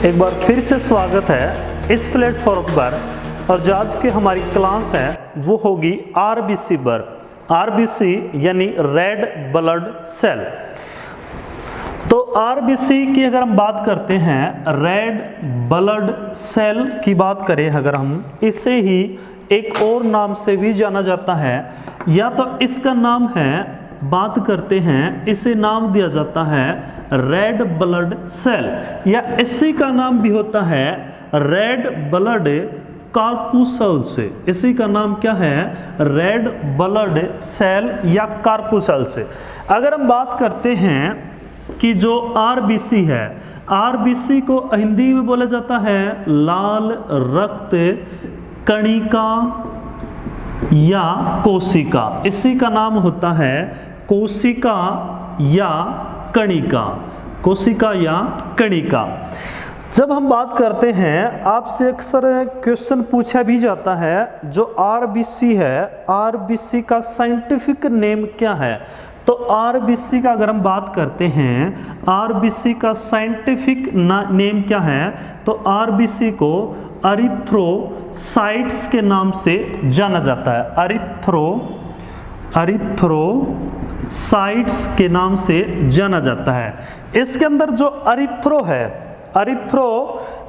एक बार फिर से स्वागत है इस प्लेटफॉर्म पर। और जो आज की हमारी क्लास है वो होगी आरबीसी पर। आरबीसी यानी रेड ब्लड सेल। तो आरबीसी की अगर हम बात करते हैं, रेड ब्लड सेल की बात करें अगर हम, इसे ही एक और नाम से भी जाना जाता है। या तो इसका नाम है, बात करते हैं, इसे नाम दिया जाता है रेड ब्लड सेल, या इसी का नाम भी होता है रेड ब्लड कार्पुसल्स। इसी का नाम क्या है? रेड ब्लड सेल या कार्पुसल्स। अगर हम बात करते हैं कि जो आरबीसी है, आरबीसी को हिंदी में बोला जाता है लाल रक्त कणिका या कोशिका। इसी का नाम होता है कोशिका या कणिका, कोशिका या कणिका। जब हम बात करते हैं, आपसे अक्सर क्वेश्चन पूछा भी जाता है, जो आरबीसी है, आरबीसी का साइंटिफिक नेम क्या है? तो आरबीसी का अगर हम बात करते हैं, आरबीसी का साइंटिफिक नेम क्या है? तो आरबीसी को अरिथ्रोसाइट्स के नाम से जाना जाता है। अरिथ्रोसाइट्स के नाम से जाना जाता है। इसके अंदर जो अरिथ्रो है, अरिथ्रो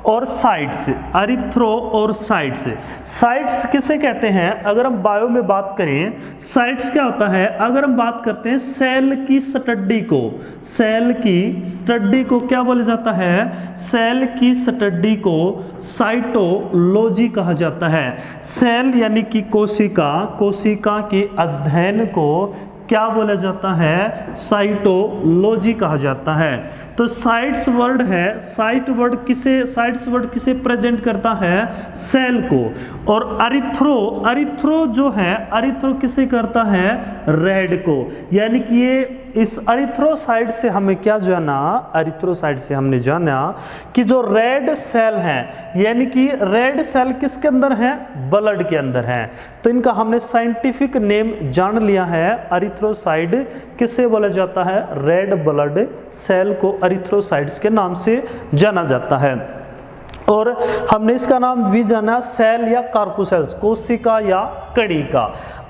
और साइट्स, अरिथ्रो और साइट्स, साइट्स किसे कहते हैं? अगर हम बायो में बात करें, साइट्स क्या होता है? अगर हम बात करते हैं सेल की स्टडी को, सेल की स्टडी को क्या बोला जाता है? सेल की स्टडी को साइटोलॉजी कहा जाता है। सेल यानी कि कोशिका, कोशिका के अध्ययन को क्या बोला जाता है? साइटोलॉजी कहा जाता है। तो साइट्स वर्ड है, साइट्स वर्ड किसे प्रेजेंट करता है? सेल को। और अरिथ्रो जो है, अरिथ्रो किसे करता है? रेड को। यानी कि ये इस अरिथ्रोसाइट से हमें क्या जाना? अरिथ्रोसाइट से हमने जाना कि जो रेड सेल है, यानी कि रेड सेल किसके अंदर है? ब्लड के अंदर है। तो इनका हमने साइंटिफिक नेम जान लिया है। अरिथ्रोसाइट किसे बोला जाता है? रेड ब्लड सेल को अरिथ्रोसाइट्स के नाम से जाना जाता है। और हमने इसका नाम भी जाना सेल या कार्पुसेल्स, कोशिका या कणिका।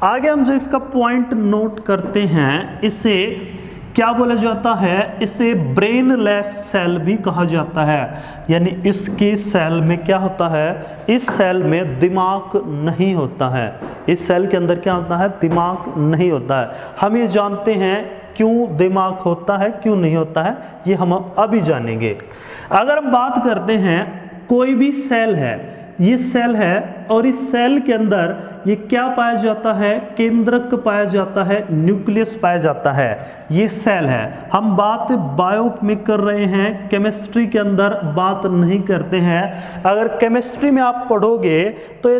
आगे हम जो इसका पॉइंट नोट करते हैं, इसे क्या बोला जाता है? इसे ब्रेनलेस सेल भी कहा जाता है। यानी इसकी सेल में क्या होता है? इस सेल में दिमाग नहीं होता है। इस सेल के अंदर क्या होता है? दिमाग नहीं होता है। हम ये जानते हैं क्यों दिमाग होता है, क्यों नहीं होता है, ये हम अभी जानेंगे। अगर हम बात करते हैं, कोई भी सेल है, ये सेल है, और इस सेल के अंदर ये क्या पाया जाता है? केंद्रक पाया जाता है, न्यूक्लियस पाया जाता है। ये सेल है। हम बात बायो में कर रहे हैं, केमिस्ट्री के अंदर बात नहीं करते हैं। अगर केमिस्ट्री में आप पढ़ोगे तो ये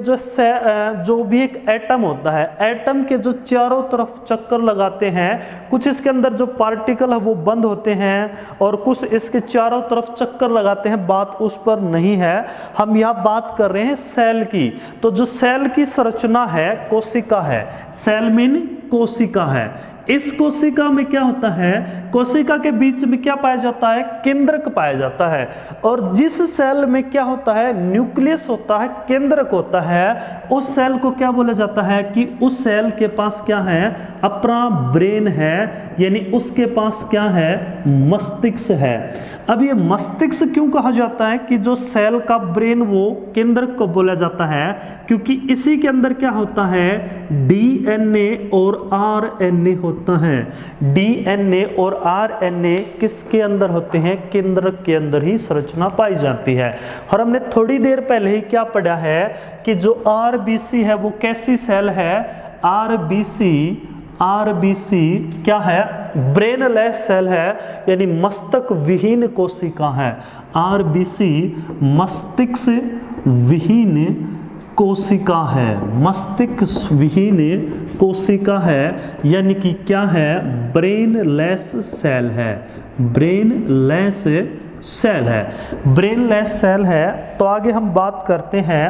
जो भी एक एटम होता है, एटम के जो चारों तरफ चक्कर लगाते हैं, कुछ इसके अंदर जो पार्टिकल है वो बंद होते हैं और कुछ इसके चारों तरफ चक्कर लगाते हैं, बात उस पर नहीं है। हम यहाँ बात कर रहे हैं सेल की। तो जो सेल की संरचना है, कोशिका है, सेल मीन कोशिका है। इस कोशिका में क्या होता है? कोशिका के बीच में क्या पाया जाता है? केंद्रक पाया जाता है। और जिस सेल में क्या होता है? न्यूक्लियस होता है, केंद्रक होता है, उस सेल को क्या बोला जाता है? कि उस सेल के पास क्या है? अपना ब्रेन है, यानी उसके पास क्या है? मस्तिष्क है। अब ये मस्तिष्क क्यों कहा जाता है कि जो सेल का ब्रेन वो केंद्रक को बोला जाता है? क्योंकि इसी के अंदर क्या होता है? डीएनए और आरएनए होता है। डीएनए और आरएनए किसके अंदर होते हैं? केंद्रक के अंदर ही संरचना पाई जाती है। और हमने थोड़ी देर पहले ही क्या पढ़ा है कि जो आरबीसी है वो कैसी सेल है? आरबीसी क्या है? ब्रेनलेस सेल है, यानी मस्तिष्क विहीन कोशिका है। आरबीसी मस्तिष्क विहीन कोशिका है, मस्तिष्क विहीन कोशिका है, यानी कि क्या है? ब्रेनलेस सेल है, ब्रेनलेस सेल है, ब्रेनलेस सेल है। तो आगे हम बात करते हैं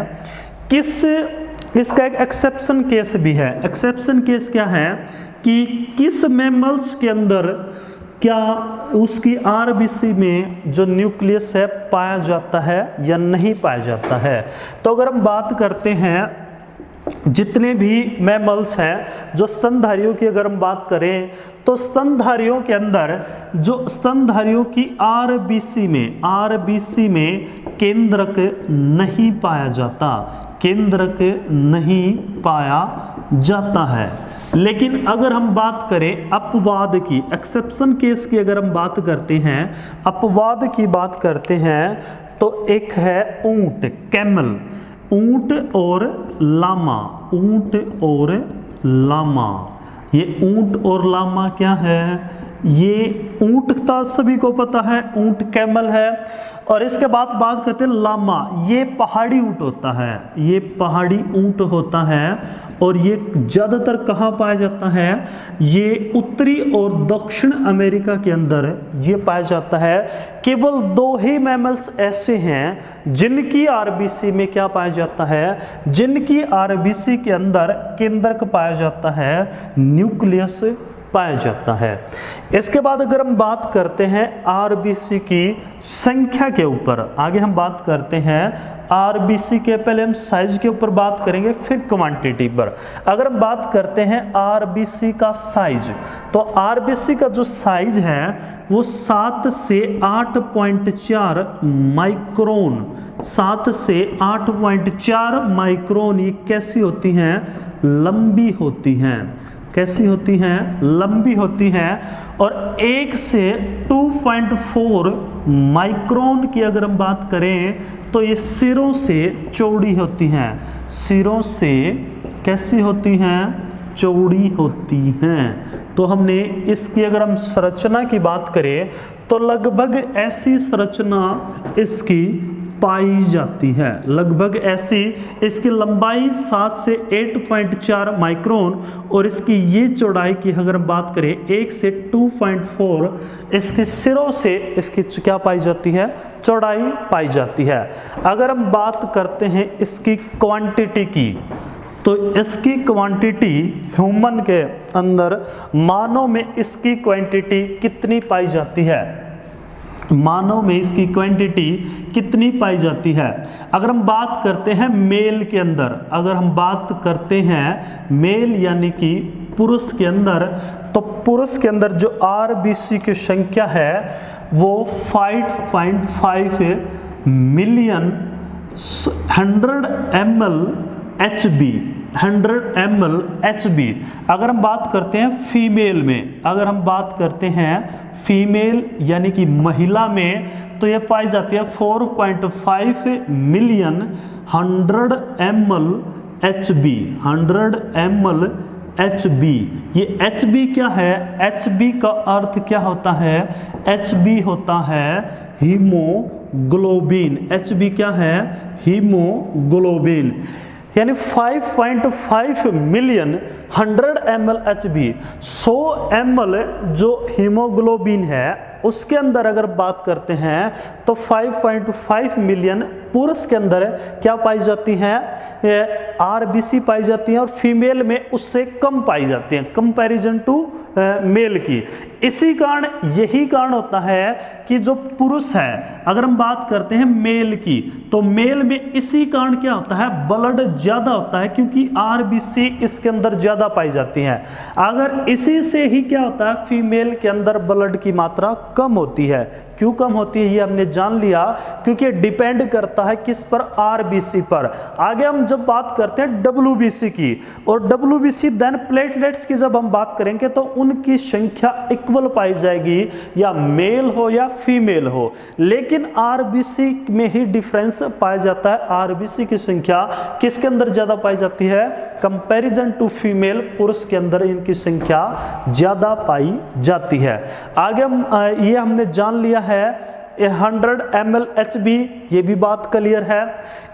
इसका एक एक्सेप्शन केस भी है। एक्सेप्शन केस क्या है कि किस मैमल्स के अंदर क्या उसकी आरबीसी में जो न्यूक्लियस है पाया जाता है या नहीं पाया जाता है। तो अगर हम बात करते हैं जितने भी मैमल्स हैं जो स्तनधारियों की अगर हम बात करें तो स्तनधारियों के अंदर जो स्तनधारियों की आरबीसी में केंद्रक नहीं पाया जाता, केंद्रक नहीं पाया जाता है। लेकिन अगर हम बात करें अपवाद की, एक्सेप्शन केस की अगर हम बात करते हैं, अपवाद की बात करते हैं तो एक है ऊंट, कैमल, ऊंट और लामा, ऊंट और लामा। ये ऊंट और लामा क्या है, ये ऊंट का सभी को पता है, ऊंट कैमल है। और इसके बाद बात करते हैं लामा, ये पहाड़ी ऊंट होता है, ये पहाड़ी ऊंट होता है। और ये ज़्यादातर कहाँ पाया जाता है, ये उत्तरी और दक्षिण अमेरिका के अंदर ये पाया जाता है। केवल 2 ही मैमल्स ऐसे हैं जिनकी आरबीसी में क्या पाया जाता है, जिनकी आरबीसी के अंदर केंद्रक पाया जाता है, न्यूक्लियस पाया जाता है। इसके बाद अगर हम बात करते हैं आरबीसी की संख्या के ऊपर, आगे हम बात करते हैं आरबीसी के, पहले हम साइज के ऊपर बात करेंगे फिर क्वांटिटी पर। अगर हम बात करते हैं आरबीसी का साइज, तो आरबीसी का जो साइज है वो 7 से 8.4 माइक्रोन, 7 से 8.4 माइक्रोन ये कैसी होती हैं, लंबी होती हैं, कैसी होती हैं, लंबी होती हैं। और 1 से 2.4 माइक्रोन की अगर हम बात करें तो ये सिरों से चौड़ी होती हैं, सिरों से कैसी होती हैं, चौड़ी होती हैं। तो हमने इसकी अगर हम संरचना की बात करें तो लगभग ऐसी संरचना इसकी पाई जाती है, लगभग ऐसी। इसकी लंबाई 7 से 8.4 माइक्रोन और इसकी ये चौड़ाई की अगर हम बात करें 1 से 2.4, इसके सिरों से इसकी क्या पाई जाती है, चौड़ाई पाई जाती है। अगर हम बात करते हैं इसकी क्वांटिटी की, तो इसकी क्वांटिटी ह्यूमन के अंदर मानव में इसकी क्वांटिटी कितनी पाई जाती है, मानव में इसकी क्वांटिटी कितनी पाई जाती है। अगर हम बात करते हैं मेल के अंदर, अगर हम बात करते हैं मेल यानी कि पुरुष के अंदर, तो पुरुष के अंदर जो आरबीसी की संख्या है वो 5.5 million 100 ml HB, 100 ml HB। अगर हम बात करते हैं फीमेल में, अगर हम बात करते हैं फीमेल यानी कि महिला में, तो यह पाई जाती है 4.5 million 100 ml HB, 100 ml HB। ये HB क्या है, HB का अर्थ क्या होता है, HB होता है हीमोग्लोबिन, HB क्या है, हीमोग्लोबिन। यानी 5.5 मिलियन 100 ml HB, 100 ml जो हीमोग्लोबिन है उसके अंदर अगर बात करते हैं तो 5.5 मिलियन पुरुष के अंदर क्या पाई जाती हैं, आरबीसी पाई जाती हैं, और फीमेल में उससे कम पाई जाती हैं कंपैरिजन टू मेल की। इसी कारण, यही कारण होता है कि जो पुरुष है, अगर हम बात करते हैं मेल की, तो मेल में इसी कारण क्या होता है, ब्लड ज्यादा होता है क्योंकि आरबीसी इसके अंदर ज्यादा पाई जाती है। अगर इसी से ही क्या होता है, फीमेल के अंदर ब्लड की मात्रा कम होती है। क्यों कम होती है ये हमने जान लिया, क्योंकि डिपेंड करता है किस पर, आरबीसी पर। आगे हम जब बात करते हैं डब्ल्यूबीसी की, और डब्ल्यूबीसी देन प्लेटलेट्स की जब हम बात करेंगे तो उनकी संख्या इक्वल पाई जाएगी, या मेल हो या फीमेल हो, लेकिन आरबीसी में ही डिफरेंस पाया जाता है। आरबीसी की संख्या किसके अंदर ज्यादा पाई जाती है, कंपैरिजन टू फीमेल, पुरुष के अंदर इनकी संख्या ज्यादा पाई जाती है। आगे हम ये हमने जान लिया है 100 ml HB, ये भी बात क्लियर है।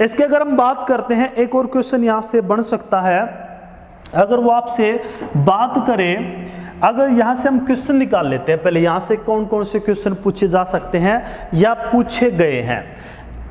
इसके अगर हम बात करते हैं, एक और क्वेश्चन यहां से बन सकता है, अगर वो आपसे बात करें, अगर यहां से हम क्वेश्चन निकाल लेते हैं, पहले यहां से कौन कौन से क्वेश्चन पूछे जा सकते हैं या पूछे गए हैं।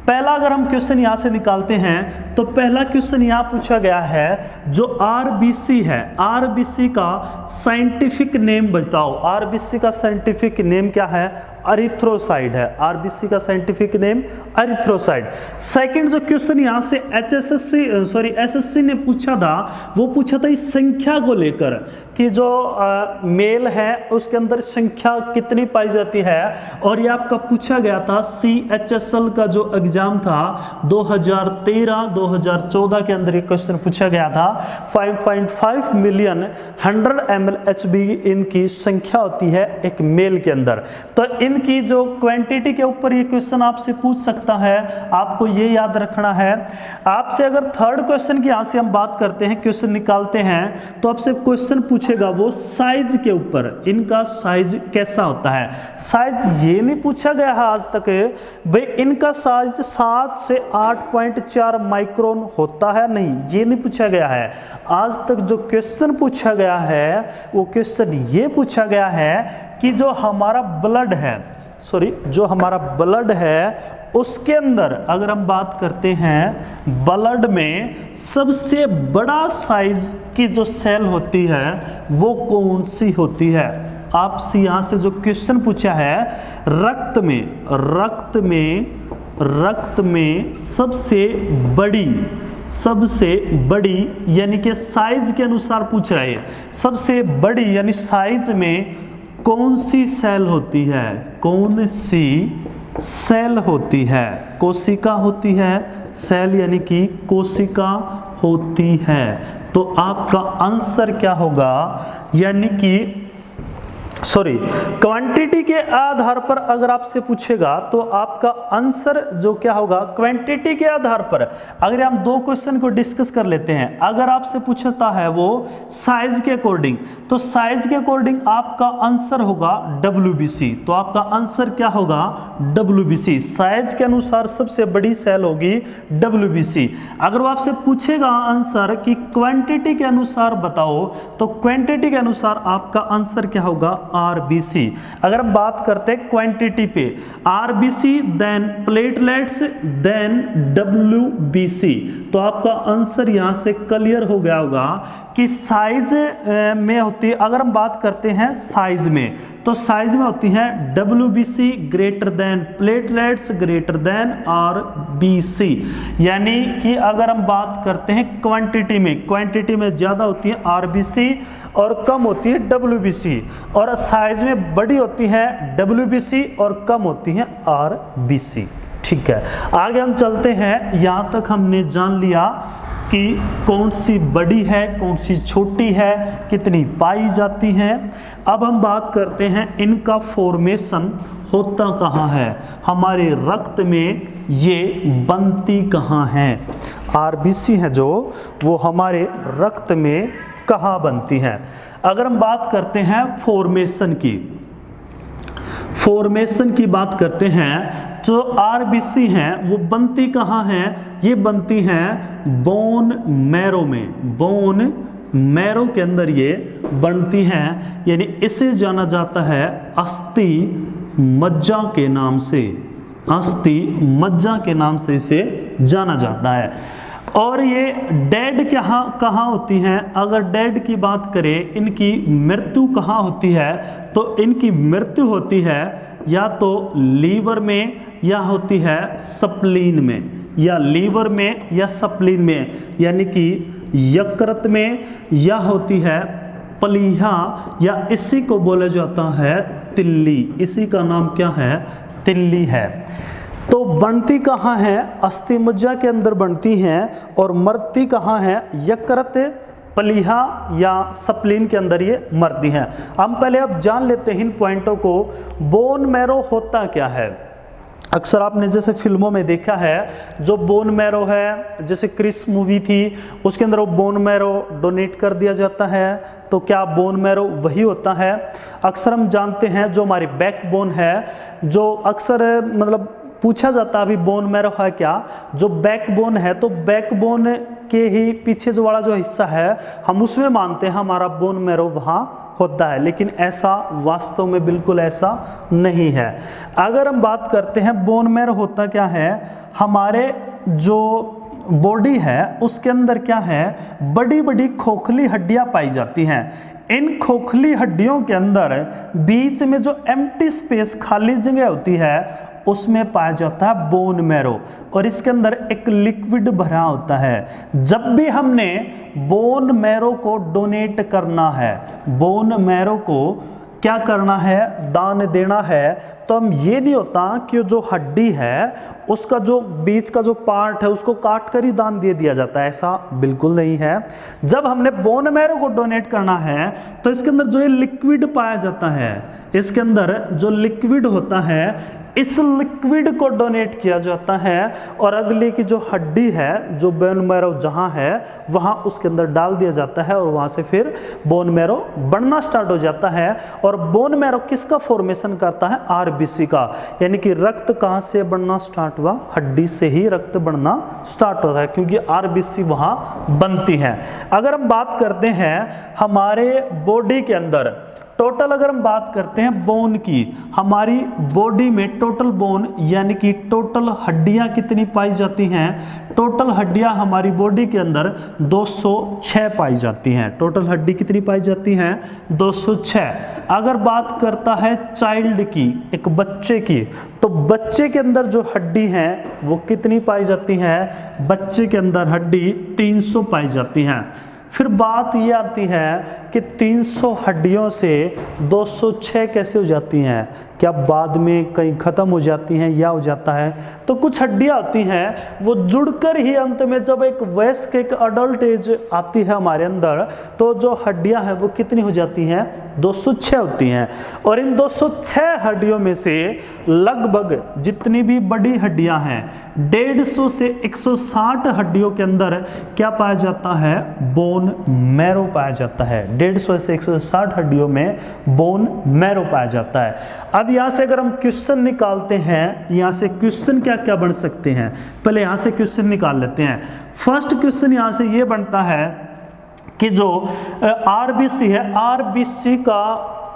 पहला अगर हम क्वेश्चन यहाँ से निकालते हैं तो पहला क्वेश्चन यहाँ पूछा गया है, जो आरबीसी है, आरबीसी का साइंटिफिक नेम बताओ। आरबीसी का साइंटिफिक नेम क्या है? एरिथ्रोसाइट है। आरबीसी का साइंटिफिक नेम एरिथ्रोसाइट। सेकंड जो क्वेश्चन यहाँ से एसएससी ने पूछा था, वो पूछा था इस संख्या को लेकर कि जो मेल है उसके अंदर संख्या कितनी पाई जाती है, और ये आपका पूछा गया था CHSL का जो एग्जाम था 2013-2014 के अंदर ये क्वेश्चन पूछा गया था। 5.5 मिलियन 100 ml HB इनकी संख्या होती है एक मेल के अंदर। तो इनकी जो क्वांटिटी के ऊपर ये क्वेश्चन आपसे पूछ सकता है, आपको ये याद रखना है। आपसे अगर थर्ड क्वेश्चन की यहाँ से हम बात करते हैं, क्वेश्चन निकालते हैं, तो आपसे क्वेश्चन पूछेगा वो साइज के ऊपर, इनका साइज कैसा होता है। साइज ये नहीं पूछा गया है आज तक भाई इनका साइज 7 से 8.4 माइक्रोन होता है, नहीं, ये नहीं पूछा गया है। आज तक जो क्वेश्चन पूछा गया है वो क्वेश्चन ये पूछा गया है कि जो हमारा ब्लड है, जो हमारा ब्लड है उसके अंदर अगर हम बात करते हैं, ब्लड में सबसे बड़ा साइज की जो सेल होती है वो कौन सी होती है। आपसे यहाँ से जो क्वेश्चन पूछा है, रक्त में सबसे बड़ी यानी कि साइज के अनुसार पूछ रहा है, सबसे बड़ी यानी साइज में कौन सी सेल होती है, कौन सी सेल होती है। कोशिका होती है, सेल यानी कि कोशिका होती है। तो आपका आंसर क्या होगा, यानी कि क्वांटिटी के आधार पर अगर आपसे पूछेगा तो आपका आंसर जो क्या होगा, क्वांटिटी के आधार पर। अगर हम दो क्वेश्चन को डिस्कस कर लेते हैं, अगर आपसे पूछता है वो साइज के अकॉर्डिंग, तो साइज के अकॉर्डिंग आपका आंसर होगा WBC। तो आपका आंसर क्या होगा, WBC। साइज के अनुसार सबसे बड़ी सेल होगी WBC। अगर वो आपसे पूछेगा आंसर कि क्वांटिटी के अनुसार बताओ, तो क्वांटिटी के अनुसार आपका आंसर क्या होगा, RBC। अगर हम बात करते हैं क्वांटिटी पे, RBC then platelets then WBC, तो आपका आंसर यहां से क्लियर हो गया होगा कि साइज में होती है। अगर हम बात करते हैं साइज में, तो साइज में होती है WBC greater than platelets greater than RBC। यानी कि अगर हम बात करते हैं क्वांटिटी में ज्यादा होती है RBC और कम होती है WBC, और साइज में बड़ी होती है WBC और कम होती है RBC। ठीक है, आगे हम चलते हैं। यहाँ तक हमने जान लिया कि कौन सी बड़ी है, कौन सी छोटी है, कितनी पाई जाती हैं। अब हम बात करते हैं इनका फॉर्मेशन होता कहाँ है, हमारे रक्त में ये बनती कहाँ है। RBC है जो, वो हमारे रक्त में कहाँ बनती हैं। अगर हम बात करते हैं फॉर्मेशन की बात करते हैं, जो RBC हैं वो बनती कहाँ हैं, ये बनती हैं बोन मैरो में, बोन मैरो के अंदर ये बनती हैं। यानी इसे जाना जाता है अस्थि मज्जा के नाम से, अस्थि मज्जा के नाम से इसे जाना जाता है। और ये डेड कहाँ होती हैं, अगर डेड की बात करें, इनकी मृत्यु कहाँ होती है, तो इनकी मृत्यु होती है या तो लीवर में या होती है स्प्लीन में, या लीवर में या स्प्लीन में, यानी कि यकृत में या होती है प्लीहा, या इसी को बोला जाता है तिल्ली। इसी का नाम क्या है, तिल्ली है। तो बनती कहाँ है, अस्थि मज्जा के अंदर बनती हैं, और मरती कहाँ है, यकृत प्लीहा या स्प्लीन के अंदर ये मरती हैं। हम पहले अब जान लेते हैं इन पॉइंटों को। बोन मैरो होता क्या है। अक्सर आपने जैसे फिल्मों में देखा है, जो बोन मैरो है, जैसे क्रिस मूवी थी उसके अंदर वो बोन मैरो डोनेट कर दिया जाता है, तो क्या बोन मैरो वही होता है। अक्सर हम जानते हैं जो हमारी बैकबोन है, जो अक्सर मतलब पूछा जाता है अभी बोन मैरो है क्या, जो बैकबोन है, तो बैकबोन के ही पीछे जो वाला जो हिस्सा है हम उसमें मानते हैं हमारा बोन मैरो वहाँ होता है, लेकिन ऐसा वास्तव में बिल्कुल ऐसा नहीं है। अगर हम बात करते हैं बोन मैरो होता क्या है, हमारे जो बॉडी है उसके अंदर क्या है, बड़ी बड़ी खोखली हड्डियां पाई जाती हैं। इन खोखली हड्डियों के अंदर बीच में जो एम्प्टी स्पेस, खाली जगह होती है, उसमें पाया जाता है बोन मैरो, और इसके अंदर एक लिक्विड भरा होता है। जब भी हमने बोन मैरो को डोनेट करना है, बोन मैरो को क्या करना है, दान देना है, तो हम ये नहीं होता कि जो हड्डी है उसका जो बीच का जो पार्ट है उसको काट कर ही दान दे दिया जाता है, ऐसा बिल्कुल नहीं है। जब हमने बोन मैरो को डोनेट करना है तो इसके अंदर जो ये लिक्विड पाया जाता है, इसके अंदर जो लिक्विड होता है, इस लिक्विड को डोनेट किया जाता है और अगले की जो हड्डी है, जो बोन मैरो जहाँ है वहाँ उसके अंदर डाल दिया जाता है और वहाँ से फिर बोन मैरो बढ़ना स्टार्ट हो जाता है। और बोन मैरो किसका फॉर्मेशन करता है, आरबीसी का, यानी कि रक्त कहाँ से बढ़ना स्टार्ट हुआ, हड्डी से ही रक्त बढ़ना स्टार्ट होता है, क्योंकि आरबीसी वहाँ बनती है। अगर हम बात करते हैं हमारे बॉडी के अंदर टोटल, अगर हम बात करते हैं बोन की, हमारी बॉडी में टोटल बोन यानी कि टोटल हड्डियां कितनी पाई जाती हैं, टोटल हड्डियां हमारी बॉडी के अंदर 206 पाई जाती हैं। टोटल हड्डी कितनी पाई जाती हैं, 206। अगर बात करता है चाइल्ड की, एक बच्चे की, तो बच्चे के अंदर जो हड्डी हैं वो कितनी पाई जाती हैं, बच्चे के अंदर हड्डी 300 पाई जाती हैं। फिर बात ये आती है कि 300 हड्डियों से 206 कैसे हो जाती हैं, क्या बाद में कहीं ख़त्म हो जाती हैं या हो जाता है, तो कुछ हड्डियां आती हैं वो जुड़कर ही अंत में जब एक वयस्क, एक अडल्ट एज आती है हमारे अंदर, तो जो हड्डियां हैं वो कितनी हो जाती हैं, 206 होती हैं। और इन 206 हड्डियों में से लगभग जितनी भी बड़ी हड्डियां हैं, 150 से 160 हड्डियों के अंदर क्या पाया जाता है, बोन मैरो पाया जाता है। 150 से 160 हड्डियों में बोन मैरो पाया जाता है। अब यहाँ से अगर हम क्वेश्चन निकालते हैं, यहाँ से क्वेश्चन क्या क्या बन सकते हैं, पहले यहाँ से क्वेश्चन निकाल लेते हैं। फर्स्ट क्वेश्चन यहाँ से ये बनता है कि जो आरबीसी है, आरबीसी का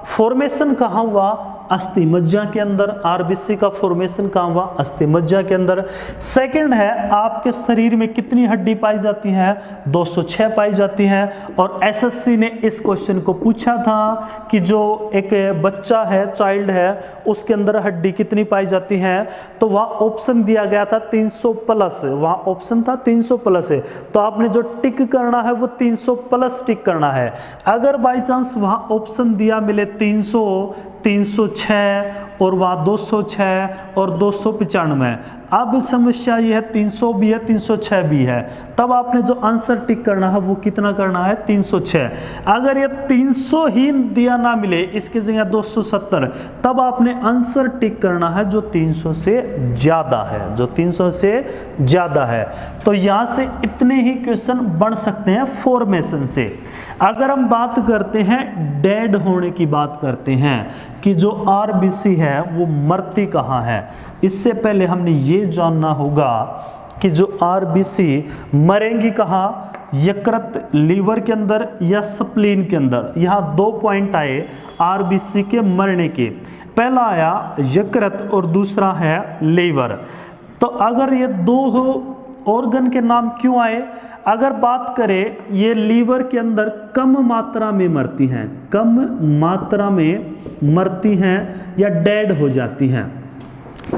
फॉर्मेशन कहाँ हुआ, अस्थि मज्जा के अंदर। आरबीसी का फॉर्मेशन कहाँ हुआ, अस्थि मज्जा के अंदर। सेकंड है, आपके शरीर में कितनी हड्डी पाई जाती है, 206 पाई जाती है। और एसएससी ने इस क्वेश्चन को पूछा था कि जो एक बच्चा है, चाइल्ड है, उसके अंदर हड्डी कितनी पाई जाती है, तो वहाँ ऑप्शन दिया गया था 300 प्लस, वहाँ ऑप्शन था 300 प्लस है, तो आपने जो टिक करना है वो 300 प्लस टिक करना है। अगर बाई चांस वहाँ ऑप्शन दिया मिले 300, 306 और वहाँ 206 और 295, अब समस्या ये है 300 भी है 306 भी है, तब आपने जो आंसर टिक करना है वो कितना करना है, 306। अगर ये 300 ही दिया ना मिले, इसकी जगह 270, तब आपने आंसर टिक करना है जो 300 से ज़्यादा है, जो 300 से ज़्यादा है। तो यहाँ से इतने ही क्वेश्चन बन सकते हैं फॉर्मेशन से। अगर हम बात करते हैं डेड होने की, बात करते हैं कि जो आरबीसी है वो मरती कहाँ है, इससे पहले हमने ये जानना होगा कि जो आरबीसी मरेंगी कहाँ, यकृत, लीवर के अंदर या स्प्लीन के अंदर। यहाँ 2 पॉइंट आए आरबीसी के मरने के, पहला आया यकृत और दूसरा है लीवर। तो अगर ये 2 ऑर्गन के नाम क्यों आए, अगर बात करें ये लीवर के अंदर कम मात्रा में मरती हैं, कम मात्रा में मरती हैं या डेड हो जाती हैं,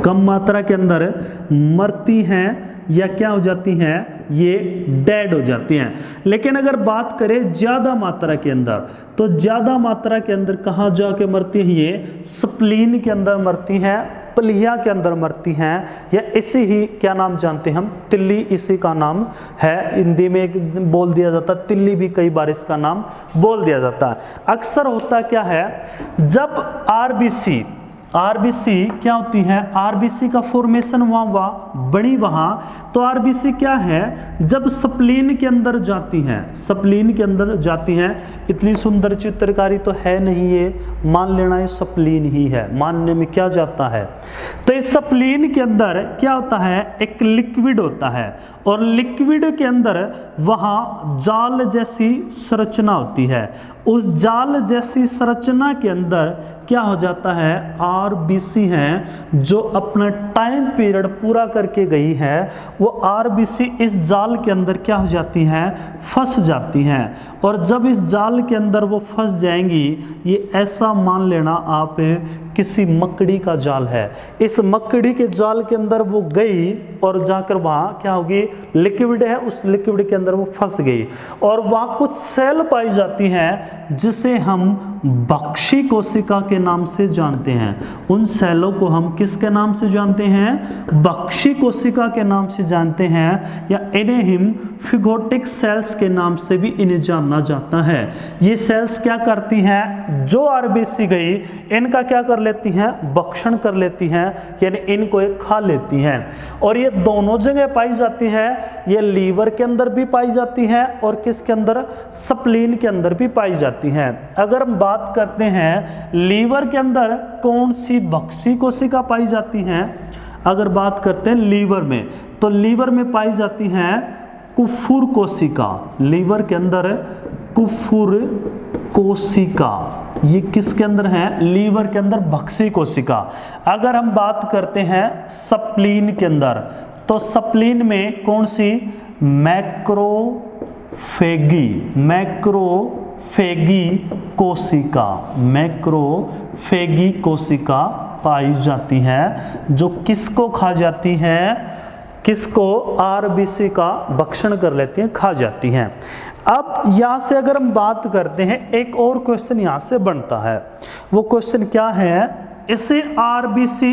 कम मात्रा के अंदर मरती हैं या क्या हो जाती हैं, ये डेड हो जाती हैं। लेकिन अगर बात करें ज़्यादा मात्रा के अंदर, तो ज़्यादा मात्रा के अंदर कहाँ जाके मरती हैं, ये स्प्लीन के अंदर मरती हैं, प्लीहा के अंदर मरती हैं, या इसी ही क्या नाम जानते हैं हम, तिल्ली, इसी का नाम है। हिंदी में बोल दिया जाता है तिल्ली, भी कई बार इसका नाम बोल दिया जाता है। अक्सर होता क्या है, जब आरबीसी आरबीसी क्या होती है, आरबीसी का फॉर्मेशन वहाँ बड़ी वहाँ, तो आरबीसी क्या है, जब स्प्लीन के अंदर जाती हैं, स्प्लीन के अंदर जाती हैं, इतनी सुंदर चित्रकारी तो है नहीं ये, मान लेना ये स्प्लीन ही है, मानने में क्या जाता है। तो इस स्प्लीन के अंदर क्या होता है, एक लिक्विड होता है, और लिक्विड के अंदर वहाँ जाल जैसी संरचना होती है, उस जाल जैसी संरचना के अंदर क्या हो जाता है, आरबीसी हैं जो अपना टाइम पीरियड पूरा करके गई है, वो आरबीसी इस जाल के अंदर क्या हो जाती हैं, फंस जाती हैं। और जब इस जाल के अंदर वो फंस जाएंगी, ये ऐसा मान लेना आप किसी मकड़ी का जाल है, इस मकड़ी के जाल के अंदर वो गई और जाकर वहाँ क्या होगी, लिक्विड है, उस लिक्विड के अंदर वो फंस गई, और वहाँ कुछ सेल पाई जाती हैं जिसे हम बख्शी कोशिका के नाम से जानते हैं। उन सेलों को हम किसके नाम से जानते हैं, बख्शी कोशिका के नाम से जानते हैं, या इन्हें हम फिगोटिक सेल्स के नाम से भी इन्हें जाना जाता है। ये सेल्स क्या करती हैं, जो आरबीसी गई इनका क्या कर लेती हैं, भक्षण कर लेती हैं, यानी इनको ये खा लेती हैं। और ये दोनों जगह पाई जाती है, ये लीवर के अंदर भी पाई जाती हैं और किसके अंदर, स्प्लीन के अंदर भी पाई जाती हैं। अगर हम बात करते हैं लीवर के अंदर कौन सी बख्शी कोशिका पाई जाती हैं, अगर बात करते हैं लीवर में, तो लीवर में पाई जाती हैं कुफुर कोशिका, लीवर के अंदर कुफुर कोशिका, ये किसके अंदर है, लीवर के अंदर बख्शी कोशिका। अगर हम बात करते हैं स्प्लीन के अंदर, तो स्प्लीन में कौन सी, मैक्रोफेगी, मैक्रोफेगी कोशिका, मैक्रोफेगी कोशिका पाई जाती है, जो किसको खा जाती हैं, किसको, आरबीसी का भक्षण कर लेती हैं, खा जाती हैं। अब यहाँ से अगर हम बात करते हैं, एक और क्वेश्चन यहाँ से बनता है, वो क्वेश्चन क्या है, इसे आरबीसी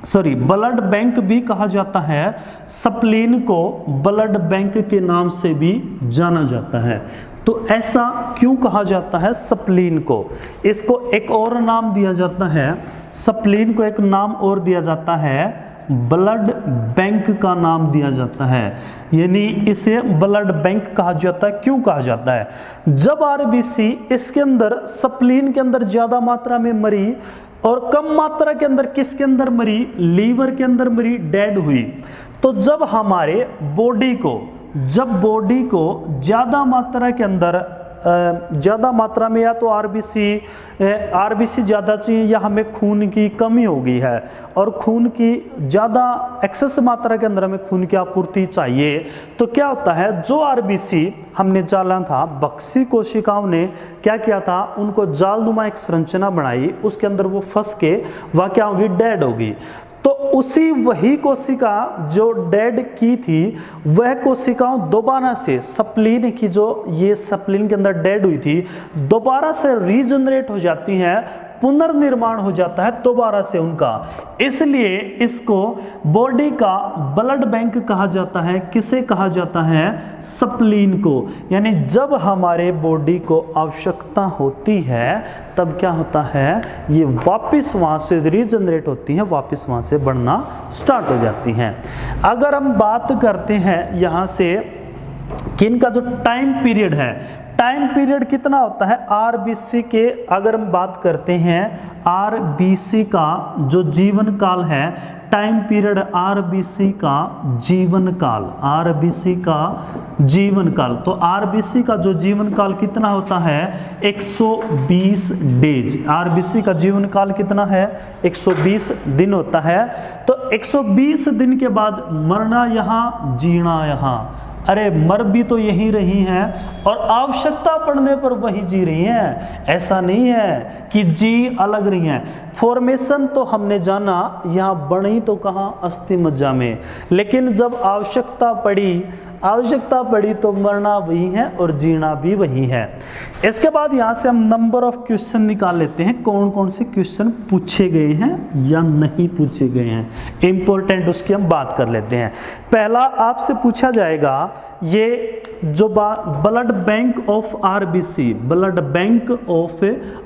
ब्लड बैंक भी कहा जाता है, स्प्लीन को ब्लड बैंक के नाम से भी जाना जाता है। तो ऐसा क्यों कहा जाता है स्प्लीन को, इसको एक और नाम दिया जाता है, स्प्लीन को एक नाम और दिया जाता है, ब्लड बैंक का नाम दिया जाता है, यानी इसे ब्लड बैंक कहा जाता है। क्यों कहा जाता है, जब आरबीसी इसके अंदर स्प्लीन के अंदर ज्यादा मात्रा में मरी और कम मात्रा के अंदर किसके अंदर मरी, लीवर के अंदर मरी, डेड हुई, तो जब हमारे बॉडी को, जब बॉडी को ज्यादा मात्रा के अंदर, ज़्यादा मात्रा में या तो आरबीसी ज़्यादा चाहिए, या हमें खून की कमी हो गई है और खून की ज़्यादा एक्सेस मात्रा के अंदर हमें खून की आपूर्ति चाहिए, तो क्या होता है, जो आरबीसी हमने जाना था, बख्शी कोशिकाओं ने क्या किया था, उनको जालनुमा एक संरचना बनाई, उसके अंदर वो फंस के वह क्या होगी, डेड होगी। तो उसी वही कोशिका जो डेड की थी, वह कोशिकाओं दोबारा से स्प्लीन की, जो ये स्प्लीन के अंदर डेड हुई थी, दोबारा से रीजनरेट हो जाती हैं, पुनर्निर्माण हो जाता है दोबारा से उनका, इसलिए इसको बॉडी का ब्लड बैंक कहा जाता है। किसे कहा जाता है, स्प्लीन को। यानी जब हमारे बॉडी को आवश्यकता होती है तब क्या होता है, ये वापस वहाँ से रीजनरेट होती है, वापस वहाँ से बढ़ना स्टार्ट हो जाती हैं। अगर हम बात करते हैं यहाँ से किन का जो टाइम पीरियड है, टाइम पीरियड कितना होता है आरबीसी के, अगर हम बात करते हैं आरबीसी का जो जीवन काल है, टाइम पीरियड आरबीसी का जीवन काल, आरबीसी का जीवन काल, तो आरबीसी का जो जीवन काल कितना होता है 120 डेज। आरबीसी का जीवन काल कितना है 120 दिन होता है। तो 120 दिन के बाद मरना यहाँ, जीना यहाँ। अरे मर भी तो यही रही हैं और आवश्यकता पड़ने पर वही जी रही हैं। ऐसा नहीं है कि जी अलग रही हैं। फॉर्मेशन तो हमने जाना, यहाँ बनी तो कहाँ अस्थि मज्जा में, लेकिन जब आवश्यकता पड़ी, आवश्यकता पड़ी तो मरना वही है और जीना भी वही है। इसके बाद यहाँ से हम नंबर ऑफ क्वेश्चन निकाल लेते हैं, कौन कौन से क्वेश्चन पूछे गए हैं या नहीं पूछे गए हैं, इंपॉर्टेंट उसकी हम बात कर लेते हैं। पहला आपसे पूछा जाएगा ये जो blood bank of RBC, blood bank of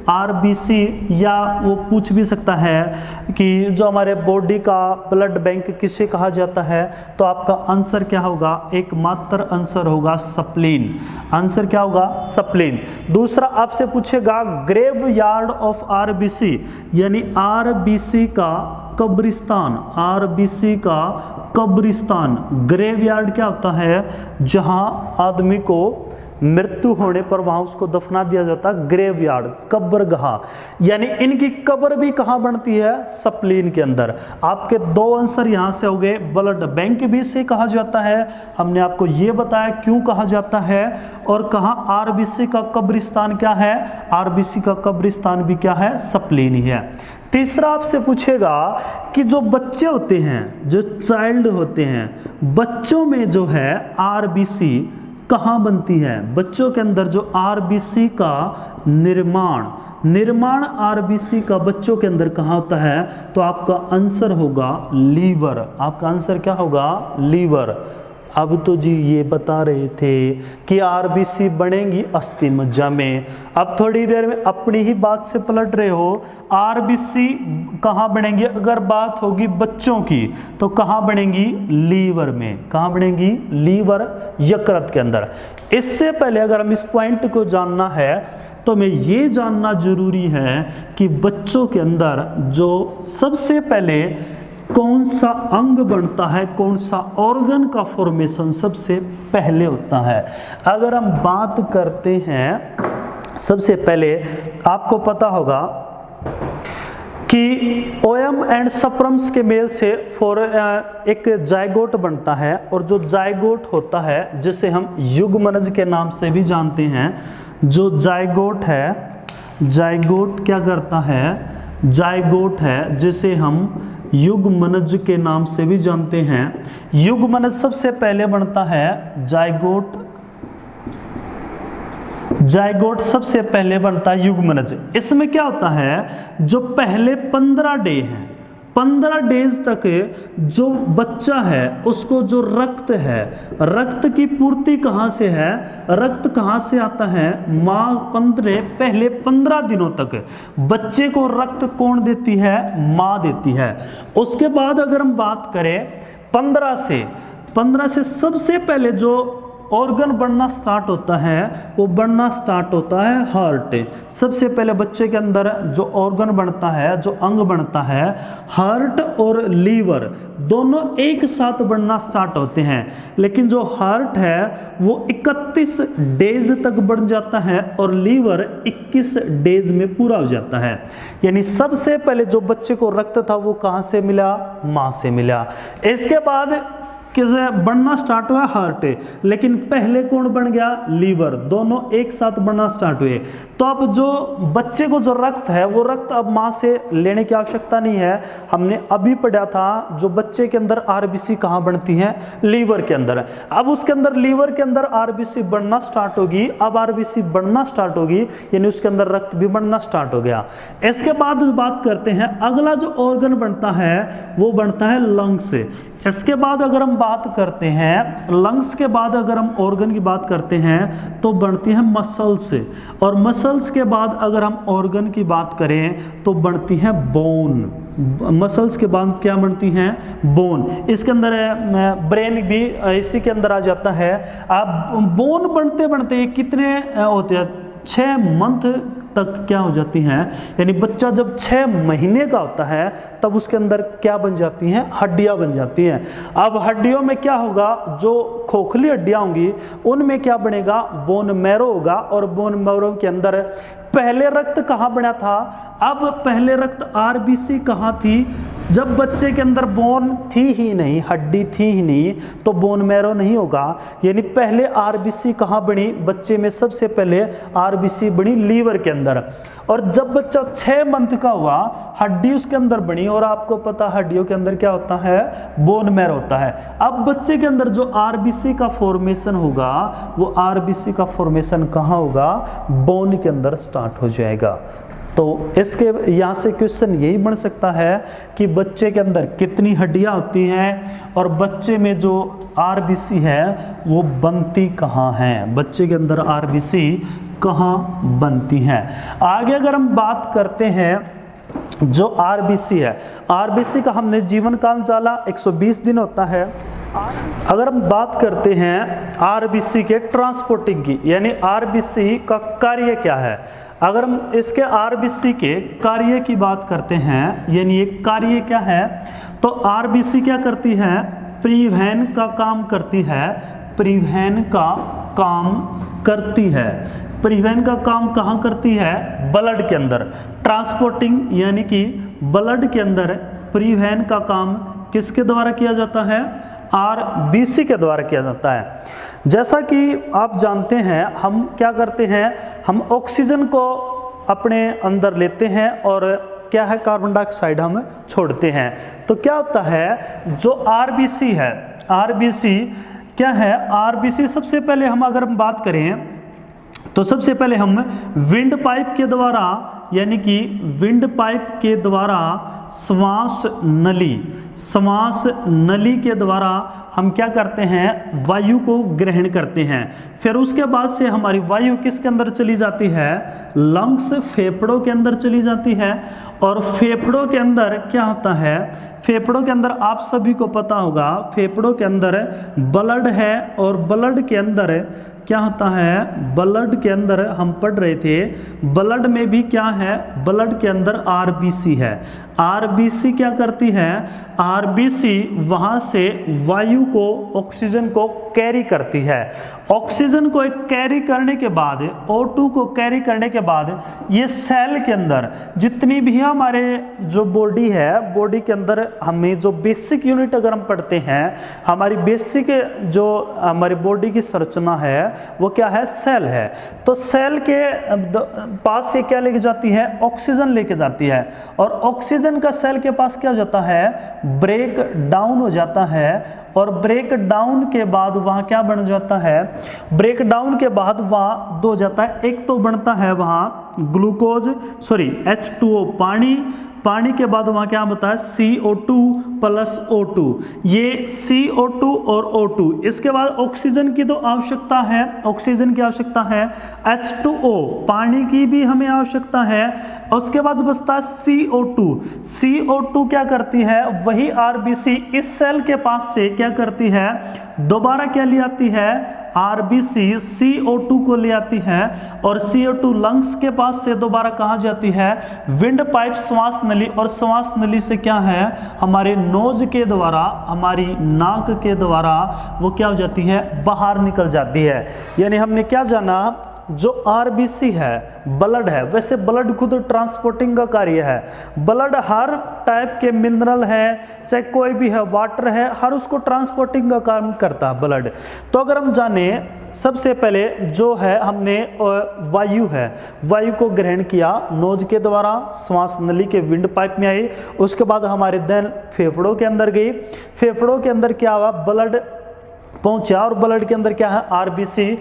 RBC, या वो पूछ भी सकता है कि जो हमारे बॉडी का ब्लड बैंक किसे कहा जाता है, तो आपका आंसर क्या होगा, एकमात्र आंसर होगा स्प्लीन। आंसर क्या होगा, स्प्लीन। दूसरा आपसे पूछेगा ग्रेव यार्ड ऑफ आरबीसी, यानी आरबीसी का कब्रिस्तान, आरबीसी का कब्रिस्तान। ग्रेवयार्ड क्या होता है, जहां आदमी को मृत्यु होने पर वहां उसको दफना दिया जाता है, ग्रेवयार्ड, कब्रगाह। यानी इनकी कब्र भी कहां बनती है, स्प्लीन के अंदर। आपके दो आंसर यहां से हो गए। ब्लड बैंक भी इसे कहा जाता है, हमने आपको ये बताया क्यों कहा जाता है, और कहां आरबीसी का कब्रिस्तान क्या है, आरबीसी का कब्रिस्तान भी क्या है, स्प्लीन ही है। तीसरा आपसे पूछेगा कि जो बच्चे होते हैं, जो चाइल्ड होते हैं, बच्चों में जो है आरबीसी कहाँ बनती है, बच्चों के अंदर जो आरबीसी का निर्माण आरबीसी का बच्चों के अंदर कहाँ होता है, तो आपका आंसर होगा लीवर। आपका आंसर क्या होगा, लीवर। अब तो जी ये बता रहे थे कि आरबीसी बनेंगी अस्थि मज्जा में, अब थोड़ी देर में अपनी ही बात से पलट रहे हो। आरबीसी कहाँ बनेंगी, अगर बात होगी बच्चों की तो कहाँ बनेंगी, लीवर में। कहाँ बनेंगी, लीवर, यकृत के अंदर। इससे पहले अगर हम इस पॉइंट को जानना है तो हमें ये जानना जरूरी है कि बच्चों के अंदर जो सबसे पहले कौन सा अंग बनता है, कौन सा ऑर्गन का फॉर्मेशन सबसे पहले होता है। अगर हम बात करते हैं, सबसे पहले आपको पता होगा कि ओयम एंड सप्रम्स के मेल से एक जायगोट बनता है, और जो जायगोट होता है जिसे हम युग्मनज के नाम से भी जानते हैं, जो जायगोट है, जायगोट क्या करता है, जायगोट है जिसे हम युग्मनज के नाम से भी जानते हैं। युग्मनज सबसे पहले बनता है, जायगोट सबसे पहले बनता है युग्मनज। इसमें क्या होता है, जो पहले 15 डे हैं, 15 डेज तक जो बच्चा है उसको जो रक्त है, रक्त की पूर्ति कहाँ से है, रक्त कहाँ से आता है, माँ पहले 15 दिनों तक बच्चे को रक्त कौन देती है, माँ देती है। उसके बाद अगर हम बात करें 15 से सबसे पहले जो ऑर्गन बनना स्टार्ट होता है, वो बनना स्टार्ट होता है हार्ट। सबसे पहले बच्चे के अंदर जो ऑर्गन बनता है, जो अंग बनता है, हार्ट और लीवर दोनों एक साथ बनना स्टार्ट होते हैं। लेकिन जो हार्ट है वो 31 डेज तक बढ़ जाता है और लीवर 21 डेज में पूरा हो जाता है। यानी सबसे पहले जो बच्चे को रक्त था वो कहाँ से मिला, माँ से मिला। इसके बाद किसे बनना स्टार्ट हुआ, हार्ट, लेकिन पहले कौन बन गया, लीवर। दोनों एक साथ बनना स्टार्ट हुए। तो अब जो बच्चे को जो रक्त है वो रक्त अब माँ से लेने की आवश्यकता नहीं है। हमने अभी पढ़ा था जो बच्चे के अंदर आरबीसी कहाँ बनती है, लीवर के अंदर। अब उसके अंदर लीवर के अंदर आरबीसी बनना स्टार्ट होगी। अब आरबीसी बनना स्टार्ट होगी यानी उसके अंदर रक्त भी बनना स्टार्ट हो गया। इसके बाद बात करते हैं अगला जो ऑर्गन बनता है वो बनता है लंग्स। इसके बाद अगर हम बात करते हैं लंग्स के बाद अगर हम ऑर्गन की बात करते हैं तो बनती है मसल्स, और मसल्स के बाद अगर हम ऑर्गन की बात करें तो बनती है बोन। मसल्स के बाद क्या बनती हैं, बोन। इसके अंदर ब्रेन भी इसी के अंदर आ जाता है। अब बोन बनते बनते कितने होते हैं, 6 मंथ तक क्या हो जाती हैं, यानी बच्चा जब 6 महीने का होता है तब उसके अंदर क्या बन जाती हैं, हड्डियां बन जाती हैं। अब हड्डियों में क्या होगा, जो खोखली हड्डियां होंगी उनमें क्या बनेगा, बोन मैरो होगा। और बोन मैरो के अंदर पहले रक्त कहाँ बना था, अब पहले रक्त आरबीसी कहाँ थी, जब बच्चे के अंदर बोन थी ही नहीं, हड्डी थी ही नहीं, तो बोन मैरो नहीं होगा। यानी पहले आरबीसी कहाँ बनी, बच्चे में सबसे पहले आरबीसी बनी लीवर के अंदर। और जब बच्चा 6 मंथ का हुआ, हड्डी उसके अंदर बनी, और आपको पता हड्डियों के अंदर क्या होता है, बोन मैरो होता है। अब बच्चे के अंदर जो आरबीसी का फॉर्मेशन होगा, वो आरबीसी का फॉर्मेशन कहाँ होगा, बोन के अंदर स्टार्ट हो जाएगा। तो इसके यहाँ से क्वेश्चन यही बन सकता है कि बच्चे के अंदर कितनी हड्डियाँ होती हैं और बच्चे में जो आरबीसी है वो बनती कहाँ हैं, बच्चे के अंदर आरबीसी कहाँ बनती हैं। आगे अगर हम बात करते हैं जो आरबीसी है, आरबीसी का हमने जीवन काल जाना 120 दिन होता है। अगर हम बात करते हैं आरबीसी के ट्रांसपोर्टिंग की, यानी आरबीसी का कार्य क्या है, अगर हम इसके आरबीसी के कार्य की बात करते हैं, यानी ये कार्य क्या है, तो आरबीसी क्या करती है, परिवहन का काम करती है, परिवहन का काम करती है। परिवहन का काम कहाँ करती है, ब्लड के अंदर। ट्रांसपोर्टिंग यानी कि ब्लड के अंदर परिवहन का काम किसके द्वारा किया जाता है, आरबीसी के द्वारा किया जाता है। जैसा कि आप जानते हैं, हम क्या करते हैं, हम ऑक्सीजन को अपने अंदर लेते हैं और क्या है, कार्बन डाइऑक्साइड हम छोड़ते हैं। तो क्या होता है, जो आरबीसी है, आरबीसी क्या है, आरबीसी सबसे पहले हम अगर हम बात करें तो सबसे पहले हम विंड पाइप के द्वारा, यानी कि विंड पाइप के द्वारा श्वास नली के द्वारा हम क्या करते हैं, वायु को ग्रहण करते हैं। फिर उसके बाद से हमारी वायु किसके अंदर चली जाती है, लंग्स, फेफड़ों के अंदर चली जाती है। और फेफड़ों के अंदर क्या होता है, फेफड़ों के अंदर आप सभी को पता होगा, फेफड़ों के अंदर ब्लड है, और ब्लड के अंदर क्या होता है, ब्लड के अंदर हम पढ़ रहे थे, ब्लड में भी क्या है, ब्लड के अंदर आरबीसी है। आरबीसी क्या करती है, आरबीसी वहाँ से वायु को, ऑक्सीजन को कैरी करती है। ऑक्सीजन को कैरी करने के बाद, O2 को कैरी करने के बाद, ये सेल के अंदर जितनी भी हमारे जो बॉडी है, बॉडी के अंदर हमें जो बेसिक यूनिट अगर हम पढ़ते हैं, हमारी बेसिक जो हमारी बॉडी की संरचना है वो क्या है, सेल है। तो सेल के पास से क्या लेके जाती है, ऑक्सीजन लेके जाती है, और ऑक्सीजन का सेल के पास क्या हो जाता है, ब्रेक डाउन हो जाता है। और ब्रेक डाउन के बाद वहाँ क्या बन जाता है, ब्रेक डाउन के बाद वहाँ दो जाता है, एक तो बनता है वहाँ ग्लूकोज, H2O, पानी के बाद वहाँ क्या होता है, CO2 प्लस O2, ये CO2 और O2। इसके बाद ऑक्सीजन की तो आवश्यकता है, ऑक्सीजन की आवश्यकता है, H2O, पानी की भी हमें आवश्यकता है। उसके बाद बचता है CO2 क्या करती है, वही आरबीसी इस सेल के पास से क्या करती है, दोबारा क्या ले आती है, आरबीसी CO2 को ले आती है, और CO2 लंग्स के पास से दोबारा कहाँ जाती है, विंड पाइप, श्वास नली, और श्वास नली से क्या है, हमारे नोज के द्वारा, हमारी नाक के द्वारा वो क्या हो जाती है, बाहर निकल जाती है। यानी हमने क्या जाना, जो आरबीसी है, ब्लड है, वैसे ब्लड खुद ट्रांसपोर्टिंग का कार्य है। ब्लड हर टाइप के मिनरल है, चाहे कोई भी है, वाटर है, हर उसको ट्रांसपोर्टिंग का काम करता है ब्लड। तो अगर हम जाने, सबसे पहले जो है हमने वायु है, वायु को ग्रहण किया नोज के द्वारा, श्वास नली के विंड पाइप में आई, उसके बाद हमारे देन फेफड़ों के अंदर गई, फेफड़ों के अंदर क्या हुआ, ब्लड पहुंचा, और ब्लड के अंदर क्या है, आरबीसी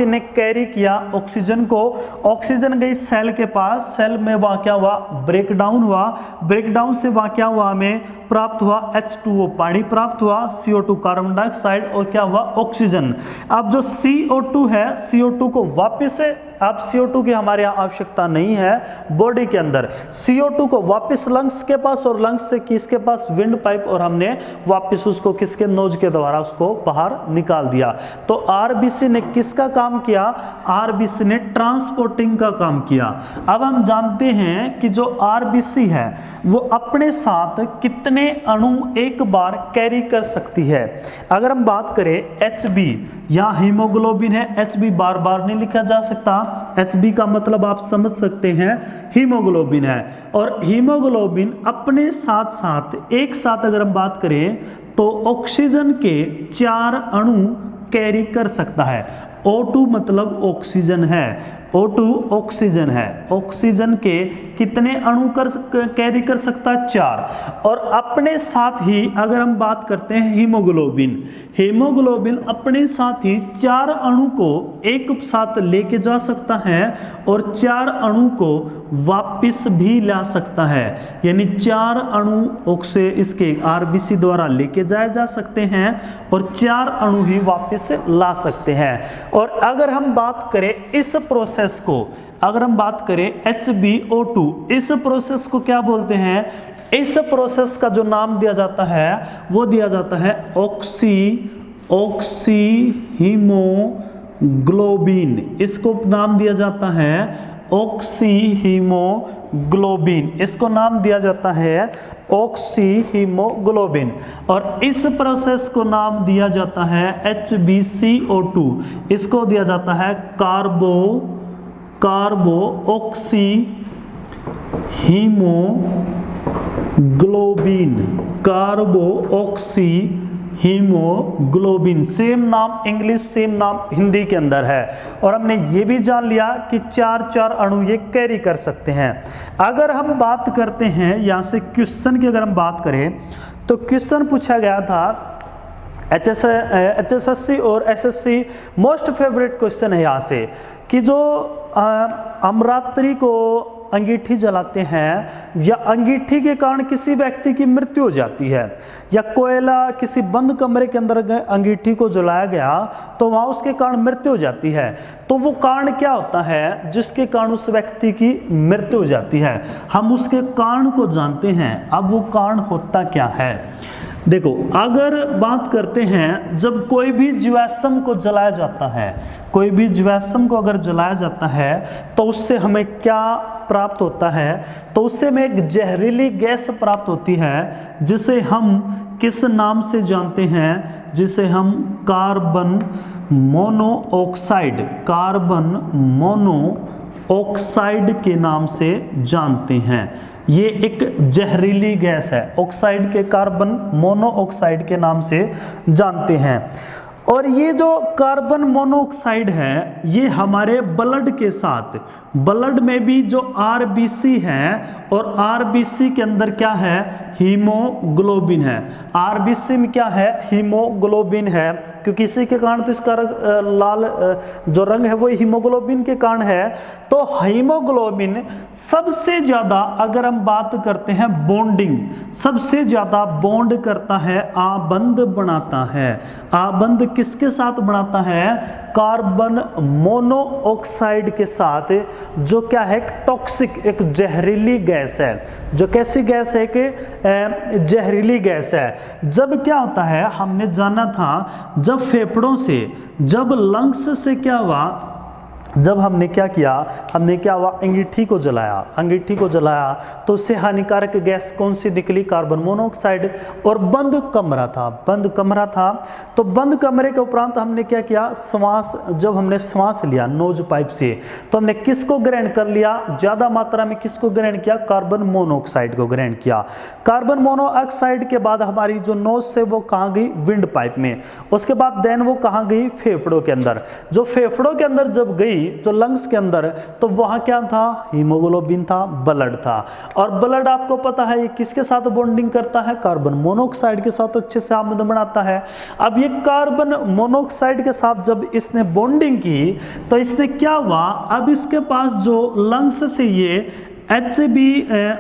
ने कैरी किया ऑक्सीजन को, ऑक्सीजन गई सेल के पास, सेल में वहाँ क्या हुआ, ब्रेकडाउन हुआ, ब्रेकडाउन से वहाँ क्या हुआ, हमें प्राप्त हुआ H2O, पानी प्राप्त हुआ, CO2 कार्बन डाइऑक्साइड, और क्या हुआ, ऑक्सीजन। अब जो CO2 है, CO2 को वापस से, अब CO2 की हमारे यहाँ आवश्यकता नहीं है बॉडी के अंदर, CO2 को वापस लंग्स के पास, और लंग्स से किसके पास, विंड पाइप, और हमने वापस उसको किसके, नोज के द्वारा उसको बाहर निकाल दिया। तो आरबीसी ने किसका काम किया, आरबीसी ने ट्रांसपोर्टिंग का काम किया। अब हम जानते हैं कि जो आरबीसी है वो अपने साथ कितने अणु एक बार कैरी कर सकती है। अगर हम बात करें HB, यहाँ हीमोग्लोबिन है, HB बार बार नहीं लिखा जा सकता, HB का मतलब आप समझ सकते हैं, हीमोग्लोबिन है। और हीमोग्लोबिन अपने साथ साथ, एक साथ अगर हम बात करें तो ऑक्सीजन के 4 अणु कैरी कर सकता है। O2 मतलब ऑक्सीजन है, O2 ऑक्सीजन है, ऑक्सीजन के कितने अणु कैरी कर सकता है? 4। और अपने साथ ही अगर हम बात करते हैं हीमोग्लोबिन, हीमोग्लोबिन अपने साथ ही 4 अणु को एक साथ लेके जा सकता है और 4 अणु को वापस भी ला सकता है, यानी 4 अणु से इसके आरबीसी द्वारा लेके जाए जा सकते हैं और 4 अणु ही वापस ला सकते हैं। और अगर हम बात करें इस प्रोसेस को, अगर हम बात करें HbO2, इस प्रोसेस को क्या बोलते हैं? इस प्रोसेस का जो नाम दिया जाता है वो दिया जाता है ऑक्सी हीमोग्लोबिन, इसको नाम दिया जाता है ऑक्सी हीमोग्लोबिन, इसको नाम दिया जाता है ऑक्सी हीमोग्लोबिन। और इस प्रोसेस को नाम दिया जाता है HbCO2, इसको दिया जाता है कार्बो oxy haemoglobin, कार्बो oxy haemoglobin. Same नाम इंग्लिश, सेम नाम हिंदी के अंदर है। और हमने ये भी जान लिया कि 4 अणु ये कैरी कर सकते हैं। अगर हम बात करते हैं यहाँ से क्वेश्चन की, अगर हम बात करें तो क्वेश्चन पूछा गया था HSSC और SSC मोस्ट फेवरेट क्वेश्चन है यहाँ से कि जो अमरात्री को अंगीठी जलाते हैं या अंगीठी के कारण किसी व्यक्ति की मृत्यु हो जाती है या कोयला किसी बंद कमरे के अंदर अंगीठी को जलाया गया तो वहाँ उसके कारण मृत्यु हो जाती है, तो वो कारण क्या होता है जिसके कारण उस व्यक्ति की मृत्यु हो जाती है? हम उसके कारण को जानते हैं। अब वो कारण होता क्या है? देखो, अगर बात करते हैं जब कोई भी जीवाश्म को जलाया जाता है, कोई भी जीवाश्म को अगर जलाया जाता है तो उससे हमें क्या प्राप्त होता है? तो उससे हमें एक जहरीली गैस प्राप्त होती है जिसे हम किस नाम से जानते हैं? जिसे हम कार्बन मोनोऑक्साइड, कार्बन मोनोऑक्साइड के नाम से जानते हैं। ये एक जहरीली गैस है, ऑक्साइड के कार्बन मोनोऑक्साइड के नाम से जानते हैं। और ये जो कार्बन मोनोऑक्साइड है ये हमारे ब्लड के साथ, ब्लड में भी जो आरबीसी है और आरबीसी के अंदर क्या है? हीमोग्लोबिन है। आरबीसी में क्या है? हीमोग्लोबिन है, क्योंकि इसी के कारण तो इसका लाल जो रंग है वो हीमोग्लोबिन के कारण है। तो हीमोग्लोबिन सबसे ज़्यादा, अगर हम बात करते हैं बॉन्डिंग, सबसे ज़्यादा बॉन्ड करता है, आबंध बनाता है। आबंध किसके साथ बनाता है? कार्बन मोनोऑक्साइड के साथ, जो क्या है? टॉक्सिक, एक जहरीली गैस है। जो कैसी गैस है? कि जहरीली गैस है। जब क्या होता है, हमने जाना था जब फेफड़ों से, जब लंग्स से क्या हुआ, जब हमने क्या किया, हुआ अंगीठी को जलाया, अंगीठी को जलाया तो उससे हानिकारक गैस कौन सी निकली? Carbon monoxide. और बंद कमरा था, बंद कमरा था, तो बंद कमरे के उपरांत हमने क्या किया? श्वास, जब हमने श्वास लिया नोज पाइप से तो हमने किसको ग्रहण कर लिया? ज़्यादा मात्रा में किसको ग्रहण किया? कार्बन मोनोऑक्साइड को ग्रहण किया। कार्बन मोनोऑक्साइड के बाद हमारी जो नोज से वो कहाँ गई? विंड पाइप में। उसके बाद देन वो कहाँ गई? फेफड़ों के अंदर। जो फेफड़ों के अंदर जब गई, जो लंग्स के अंदर, तो वहां क्या था? हीमोग्लोबिन था, ब्लड था। और ब्लड आपको पता है ये किसके साथ बॉन्डिंग करता है? कार्बन मोनोऑक्साइड के साथ अच्छे से आबंध बनाता है। अब ये कार्बन मोनोऑक्साइड के साथ जब इसने बॉन्डिंग की तो इसने क्या हुआ? अब इसके पास जो लंग्स से ये HB,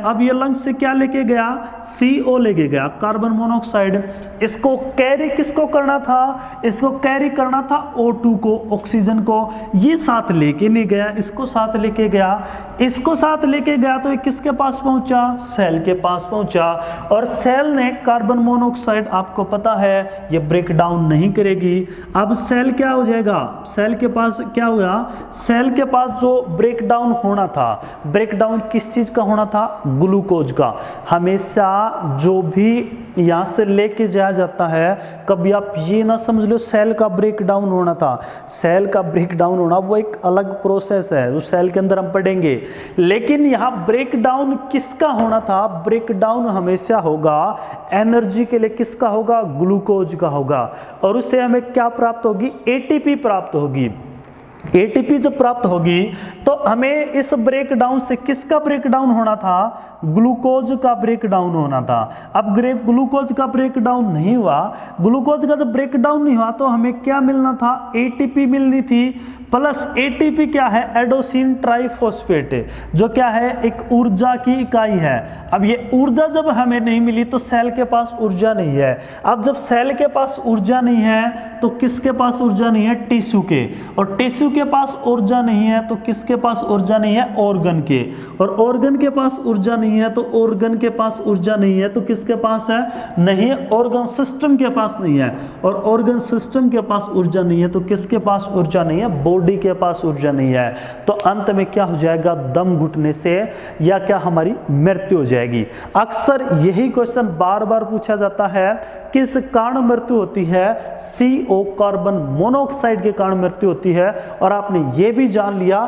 अब ये लंग्स से क्या लेके गया? CO लेके गया, कार्बन मोनोऑक्साइड। इसको कैरी किसको करना था? इसको कैरी करना था O2 को, ऑक्सीजन को। ये साथ लेके नहीं गया, इसको साथ लेके गया। इसको साथ लेके गया तो ये किसके पास पहुंचा? सेल के पास पहुंचा। और सेल ने कार्बन मोनोऑक्साइड, आपको पता है ये ब्रेक डाउन नहीं करेगी। अब सेल क्या हो जाएगा? सेल के पास क्या होगा? सेल के पास जो ब्रेक डाउन होना था, ब्रेक डाउन किस चीज का होना था? ग्लूकोज का। हमेशा जो भी यहां से लेके जाया जाता है, कभी आप ये ना समझ लो सेल का ब्रेक डाउन होना था। सेल का ब्रेक डाउन होना वो एक अलग प्रोसेस है, उस सेल के अंदर हम पढ़ेंगे। लेकिन यहां ब्रेक डाउन किसका होना था? ब्रेक डाउन हमेशा होगा एनर्जी के लिए, किसका होगा? ग्लूकोज का होगा। और उससे हमें क्या प्राप्त होगी? ATP प्राप्त होगी। एटीपी जब प्राप्त होगी तो हमें इस ब्रेकडाउन से किसका ब्रेकडाउन होना था, ग्लूकोज का ब्रेकडाउन होना था। अब ग्लूकोज का ब्रेकडाउन नहीं हुआ, ग्लूकोज का जब ब्रेकडाउन नहीं हुआ तो हमें क्या मिलना था, एटीपी मिलनी थी, प्लस एटीपी क्या है, एडोसिन ट्राइफॉस्फेट, जो क्या है एक ऊर्जा की इकाई है। अब ये ऊर्जा जब हमें नहीं मिली तो सेल के पास ऊर्जा नहीं है। अब जब सेल के पास ऊर्जा नहीं है तो किसके पास ऊर्जा नहीं है, टिश्यू के, और टिश्यू के पास ऊर्जा नहीं है तो किसके पास ऊर्जा नहीं है, ऑर्गन के, और ऑर्गन के पास ऊर्जा नहीं है तो ऑर्गन के पास ऊर्जा नहीं है तो किसके पास है, नहीं है, ऑर्गन सिस्टम के पास नहीं है, और ऑर्गन सिस्टम के पास ऊर्जा नहीं है तो किसके पास ऊर्जा नहीं है, बॉडी के पास ऊर्जा नहीं है। तो अंत में क्या हो जाएगा, दम घुटने से या क्या हमारी मृत्यु हो जाएगी। अक्सर यही क्वेश्चन बार बार पूछा जाता है, किस कारण मृत्यु होती है, CO कार्बन मोनोऑक्साइड के कारण मृत्यु होती है, और आपने ये भी जान लिया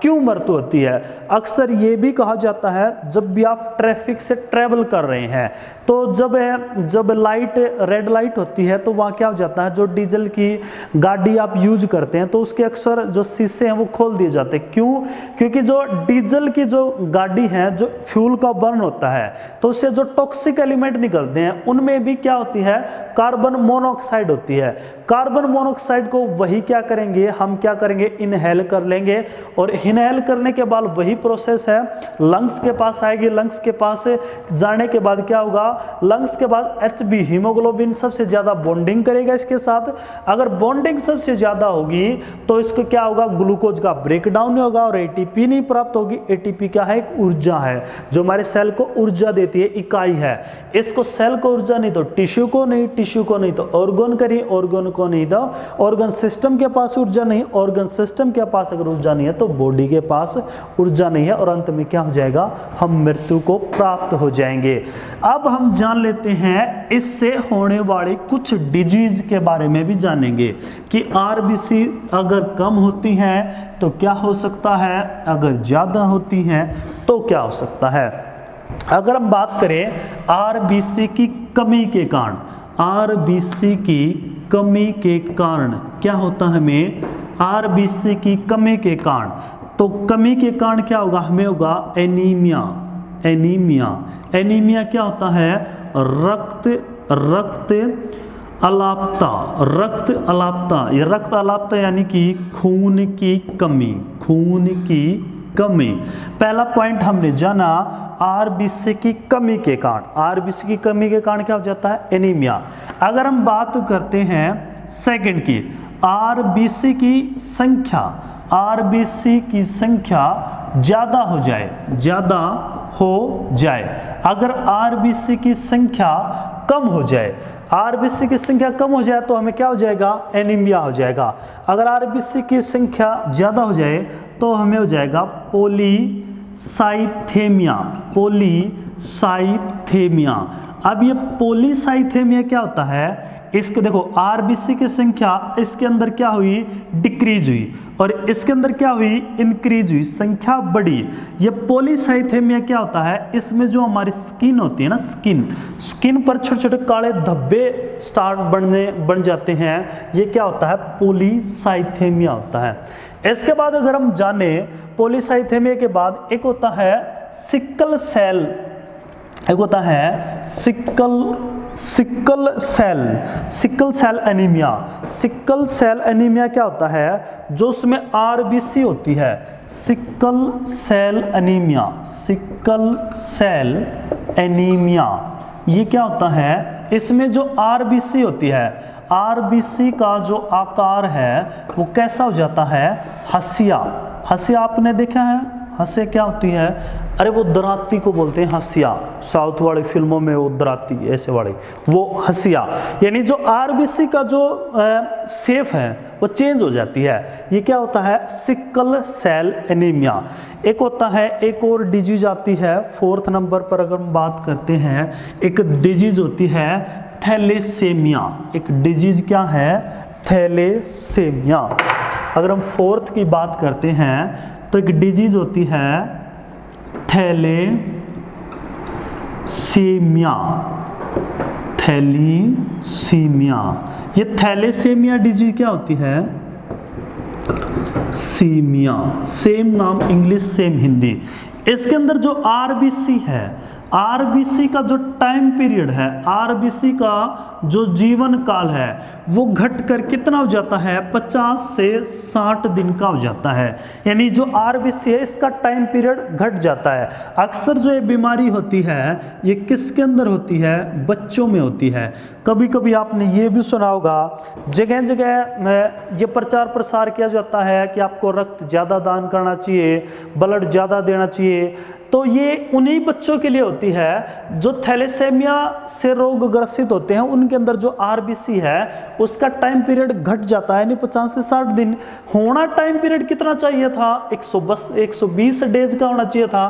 क्यों मृत्यु होती है। अक्सर ये भी कहा जाता है जब भी आप ट्रैफिक से ट्रेवल कर रहे हैं तो जब लाइट रेड लाइट होती है तो वहाँ क्या हो जाता है, जो डीजल की गाड़ी आप यूज करते हैं तो उसके अक्सर जो शीशे हैं वो खोल दिए जाते हैं। क्यों, क्योंकि जो डीजल की जो गाड़ी है, जो फ्यूल का बर्न होता है तो उससे जो टॉक्सिक एलिमेंट निकलते हैं उनमें भी क्या होती है, कार्बन मोनोऑक्साइड होती है। कार्बन मोनोऑक्साइड को वही क्या करेंगे, हम क्या करेंगे, इनहेल कर लेंगे, और इनहेल करने के बाद वही प्रोसेस है लंग्स के पास आएगी। लंग्स के पास जाने के बाद क्या होगा, लंग्स के बाद HB हीमोग्लोबिन सबसे ज्यादा बॉन्डिंग करेगा इसके साथ। अगर बॉन्डिंग सबसे ज्यादा होगी तो इसको क्या होगा, ग्लूकोज का ब्रेकडाउन नहीं होगा और एटीपी नहीं प्राप्त होगी। एटीपी क्या है, एक ऊर्जा है जो हमारे सेल को ऊर्जा देती है, इकाई है। इसको सेल को ऊर्जा नहीं तो टिश्यू को नहीं, टिश्यू को नहीं तो ऑर्गन करिए, ऑर्गन को नहीं तो ऑर्गन सिस्टम के पास ऊर्जा नहीं, ऑर्गन सिस्टम के पास अगर ऊर्जा नहीं है तो बॉडी के पास ऊर्जा नहीं है, और अंत में क्या हो जाएगा, हम मृत्यु को प्राप्त हो जाएंगे। अब हम जान लेते हैं इससे होने वाली कुछ डिजीज के बारे में भी जानेंगे कि आरबीसी अगर कम होती हैं तो क्या हो सकता है, अगर ज्यादा होती हैं तो क्या हो सकता है। अगर हम बात करें आरबीसी की कमी के कारण, आरबीसी की कमी के कारण क्या होता है हमें, आरबीसी की कमी के कारण, तो कमी के कारण क्या होगा, हमें होगा एनीमिया। एनीमिया, एनीमिया क्या होता है, रक्त अलापता, रक्त अलापता, ये रक्त अलापता यानी कि खून की कमी, खून की कमी। पहला पॉइंट हमने जाना आरबीसी की कमी के कारण, आरबीसी की कमी के कारण क्या हो जाता है, एनीमिया। अगर हम बात करते हैं सेकंड की, आरबीसी की संख्या, आरबीसी की संख्या ज्यादा हो जाए, ज्यादा हो जाए। अगर आरबीसी की संख्या कम हो जाए, आरबीसी की संख्या कम हो जाए तो हमें क्या हो जाएगा, एनीमिया हो जाएगा। अगर आरबीसी की संख्या ज्यादा हो जाए तो हमें हो जाएगा पॉलीसाइथेमिया, पॉलीसाइथेमिया। अब ये पॉलीसाइथेमिया क्या होता है, इसके देखो आरबीसी की संख्या इसके अंदर क्या हुई, डिक्रीज हुई, और इसके अंदर क्या हुई, इंक्रीज हुई, संख्या बढ़ी। ये पॉलीसाइथेमिया क्या होता है, इसमें जो हमारी स्किन होती है ना, स्किन पर छोटे छोटे काले धब्बे बन जाते हैं, ये क्या होता है, पॉलीसाइथेमिया होता है। इसके बाद अगर हम जाने पॉलीसाइथेमिया के बाद एक होता है सिकल सेल, एक होता है sickle cell anaemia. Sickle cell anaemia क्या होता है, जो उसमें आरबीसी होती है, sickle cell anaemia, sickle cell anaemia. ये क्या होता है, इसमें जो आरबीसी होती है, आरबीसी का जो आकार है वो कैसा हो जाता है, हसिया। हसिया आपने देखा है, हंसिया क्या होती है, अरे वो दराती को बोलते हैं हंसिया, साउथ वाली फिल्मों में वो दराती ऐसे वाली, वो हंसिया। यानी जो आरबीसी का जो शेप है वो चेंज हो जाती है। ये क्या होता है, सिकल सेल एनीमिया। एक होता है, एक और डिजीज आती है फोर्थ नंबर पर अगर हम बात करते हैं, एक डिजीज होती है थैलेसेमिया। एक डिजीज क्या है, थैलेसेमिया। अगर हम फोर्थ की बात करते हैं तो एक डिजीज होती है थैलेसीमिया, थैलीसीमिया। ये थैलेसीमिया डिजीज क्या होती है, सीमिया, सेम नाम इंग्लिश सेम हिंदी। इसके अंदर जो आरबीसी है, आरबीसी का जो टाइम पीरियड है, आरबीसी का जो जीवन काल है वो घटकर कितना हो जाता है, 50 से 60 दिन का हो जाता है। यानी जो आरबीसी है इसका टाइम पीरियड घट जाता है। अक्सर जो ये बीमारी होती है ये किसके अंदर होती है, बच्चों में होती है। कभी कभी आपने ये भी सुना होगा, जगह जगह में ये प्रचार प्रसार किया जाता है कि आपको रक्त ज़्यादा दान करना चाहिए, ब्लड ज़्यादा देना चाहिए। तो ये उन्हीं बच्चों के लिए होती है जो थैलेसेमिया से रोग ग्रसित होते हैं। उनके अंदर जो आरबीसी है उसका टाइम पीरियड घट जाता है, यानी 50 से 60 दिन। होना टाइम पीरियड कितना चाहिए था, 120 डेज का होना चाहिए था।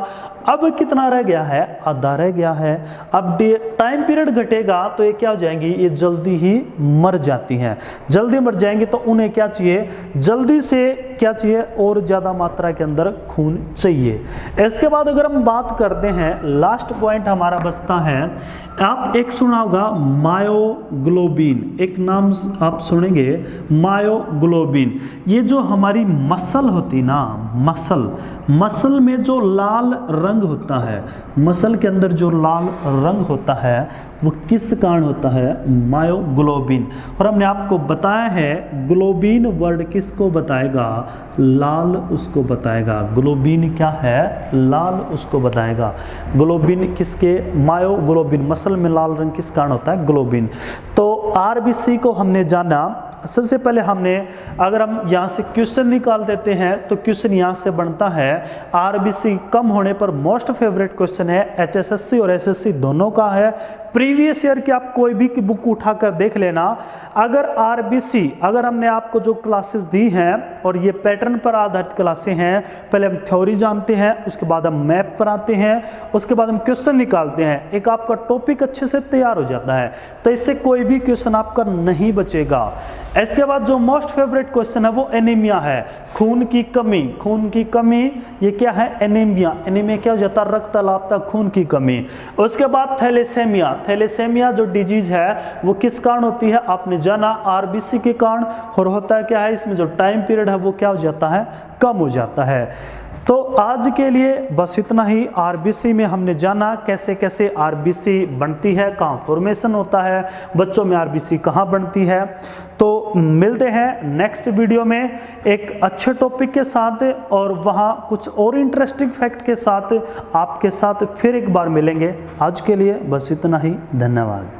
अब कितना रह गया है, आधा रह गया है। अब टाइम पीरियड घटेगा तो ये क्या हो जाएंगी, ये जल्दी ही मर जाती हैं। जल्दी मर जाएंगे तो उन्हें क्या चाहिए, जल्दी से क्या चाहिए, और ज़्यादा मात्रा के अंदर खून चाहिए। इसके बाद अगर हम बात करते हैं, लास्ट पॉइंट हमारा बचता है, आप एक सुना होगा मायोग्लोबिन, एक नाम आप सुनेंगे मायोग्लोबिन। ये जो हमारी मसल होती ना, मसल में जो लाल रंग होता है, मसल के अंदर जो लाल रंग होता है वो किस कारण होता है, मायोग्लोबिन। और हमने आपको बताया है ग्लोबिन वर्ड किसको बताएगा, लाल उसको बताएगा। ग्लोबिन क्या है, लाल उसको बताएगा। ग्लोबिन किसके, मायोग्लोबिन, मसल में लाल रंग किस कारण होता है, ग्लोबिन। तो आरबीसी को हमने जाना। सबसे पहले हमने, अगर हम यहाँ से क्वेश्चन निकाल देते हैं तो क्वेश्चन यहाँ से बनता है, आरबीसी कम होने पर मोस्ट फेवरेट क्वेश्चन है, एचएसएससी और एसएससी दोनों का है। प्रीवियस ईयर की आप कोई भी की बुक उठाकर देख लेना। अगर आरबीसी, अगर हमने आपको जो क्लासेस दी हैं और ये पैटर्न पर आधारित क्लासें हैं, पहले हम थ्योरी जानते हैं, उसके बाद हम मैप पर आते हैं, उसके बाद हम क्वेश्चन निकालते हैं, एक आपका टॉपिक अच्छे से तैयार हो जाता है। तो इससे कोई भी क्वेश्चन आपका नहीं बचेगा। इसके बाद जो मोस्ट फेवरेट क्वेश्चन है वो एनीमिया है, खून की कमी। खून की कमी ये क्या है, एनीमिया। एनीमिया क्या हो जाता है, रक्त अल्पता, खून की कमी। उसके बाद थैलेसेमिया। थैलेसेमिया जो डिजीज है वो किस कारण होती है, आपने जाना आरबीसी के कारण। और होता है क्या है, इसमें जो टाइम पीरियड है वो क्या हो जाता है, कम हो जाता है। तो आज के लिए बस इतना ही। आरबीसी में हमने जाना कैसे कैसे आरबीसी बनती है, कहाँ फॉर्मेशन होता है, बच्चों में आरबीसी कहाँ बनती है। तो मिलते हैं नेक्स्ट वीडियो में एक अच्छे टॉपिक के साथ, और वहाँ कुछ और इंटरेस्टिंग फैक्ट के साथ आपके साथ फिर एक बार मिलेंगे। आज के लिए बस इतना ही, धन्यवाद।